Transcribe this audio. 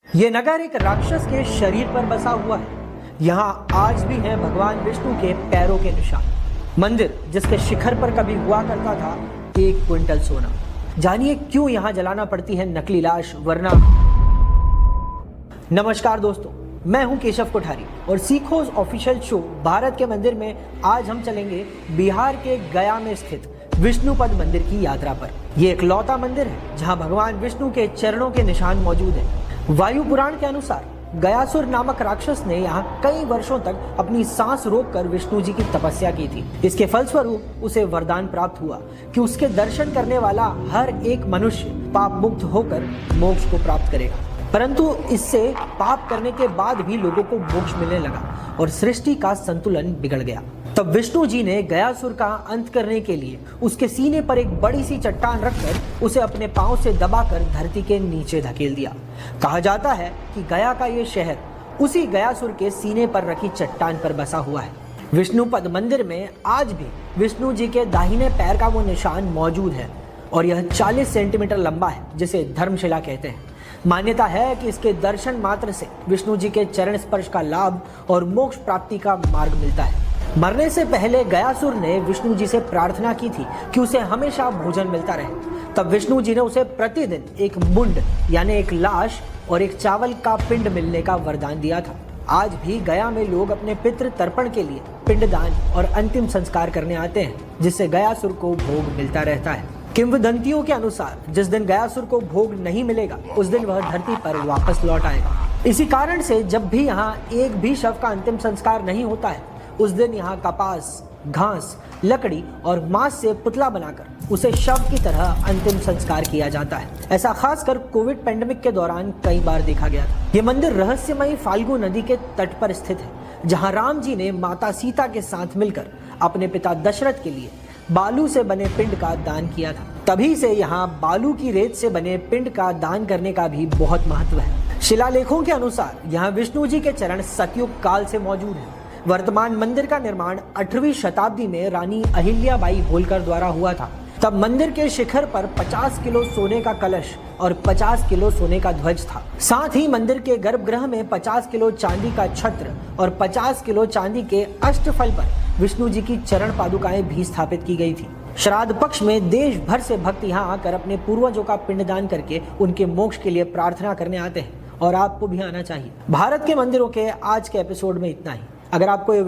ये नगर एक राक्षस के शरीर पर बसा हुआ है। यहाँ आज भी है भगवान विष्णु के पैरों के निशान। मंदिर जिसके शिखर पर कभी हुआ करता था 1 क्विंटल सोना। जानिए क्यों यहाँ जलाना पड़ती है नकली लाश वरना। नमस्कार दोस्तों, मैं हूं केशव कोठारी और सीखो ऑफिशियल शो भारत के मंदिर में आज हम चलेंगे बिहार के गया में स्थित विष्णुपद मंदिर की यात्रा पर। यह एक लौता मंदिर है जहां भगवान विष्णु के चरणों के निशान मौजूद हैं। वायु पुराण के अनुसार गयासुर नामक राक्षस ने यहाँ कई वर्षों तक अपनी सांस रोककर विष्णु जी की तपस्या की थी। इसके फलस्वरूप उसे वरदान प्राप्त हुआ कि उसके दर्शन करने वाला हर एक मनुष्य पाप मुक्त होकर मोक्ष को प्राप्त करेगा। परंतु इससे पाप करने के बाद भी लोगों को मोक्ष मिलने लगा और सृष्टि का संतुलन बिगड़ गया। तब विष्णु जी ने गयासुर का अंत करने के लिए उसके सीने पर एक बड़ी सी चट्टान रखकर उसे अपने पांव से दबाकर धरती के नीचे धकेल दिया। कहा जाता है कि गया का ये शहर उसी गयासुर के सीने पर रखी चट्टान पर बसा हुआ है। विष्णुपद मंदिर में आज भी विष्णु जी के दाहिने पैर का वो निशान मौजूद है और यह 40 सेंटीमीटर लंबा है, जिसे धर्मशिला कहते हैं। मान्यता है कि इसके दर्शन मात्र से विष्णु जी के चरण स्पर्श का लाभ और मोक्ष प्राप्ति का मार्ग मिलता है। मरने से पहले गयासुर ने विष्णु जी से प्रार्थना की थी कि उसे हमेशा भोजन मिलता रहे। तब विष्णु जी ने उसे प्रतिदिन एक मुंड यानी एक लाश और एक चावल का पिंड मिलने का वरदान दिया था। आज भी गया में लोग अपने पितृ तर्पण के लिए पिंडदान और अंतिम संस्कार करने आते हैं, जिससे गयासुर को भोग मिलता रहता है। किंवदंतियों के अनुसार जिस दिन गयासुर को भोग नहीं मिलेगा उस दिन वह धरती पर वापस लौट आएगा। इसी कारण से जब भी यहाँ एक भी शव का अंतिम संस्कार नहीं होता है उस दिन यहाँ कपास, घास, लकड़ी और मांस से पुतला बनाकर उसे शव की तरह अंतिम संस्कार किया जाता है। ऐसा खासकर कोविड पैंडेमिक के दौरान कई बार देखा गया था। ये मंदिर रहस्यमयी फाल्गु नदी के तट पर स्थित है, जहाँ राम जी ने माता सीता के साथ मिलकर अपने पिता दशरथ के लिए बालू से बने पिंड का दान किया था। तभी से यहाँ बालू की रेत से बने पिंड का दान करने का भी बहुत महत्व है। शिलालेखों के अनुसार यहाँ विष्णु जी के चरण सतयुग काल से मौजूद है। वर्तमान मंदिर का निर्माण 8वीं शताब्दी में रानी अहिल्याबाई होलकर द्वारा हुआ था। तब मंदिर के शिखर पर 50 किलो सोने का कलश और 50 किलो सोने का ध्वज था। साथ ही मंदिर के गर्भगृह में 50 किलो चांदी का छत्र और 50 किलो चांदी के अष्टफल पर विष्णु जी की चरण पादुकाएं भी स्थापित की गई थी। श्राद्ध पक्ष में देश भर से भक्त यहाँ आकर अपने पूर्वजों का पिंडदान करके उनके मोक्ष के लिए प्रार्थना करने आते हैं और आपको भी आना चाहिए। भारत के मंदिरों के आज के एपिसोड में इतना ही। अगर आपको ये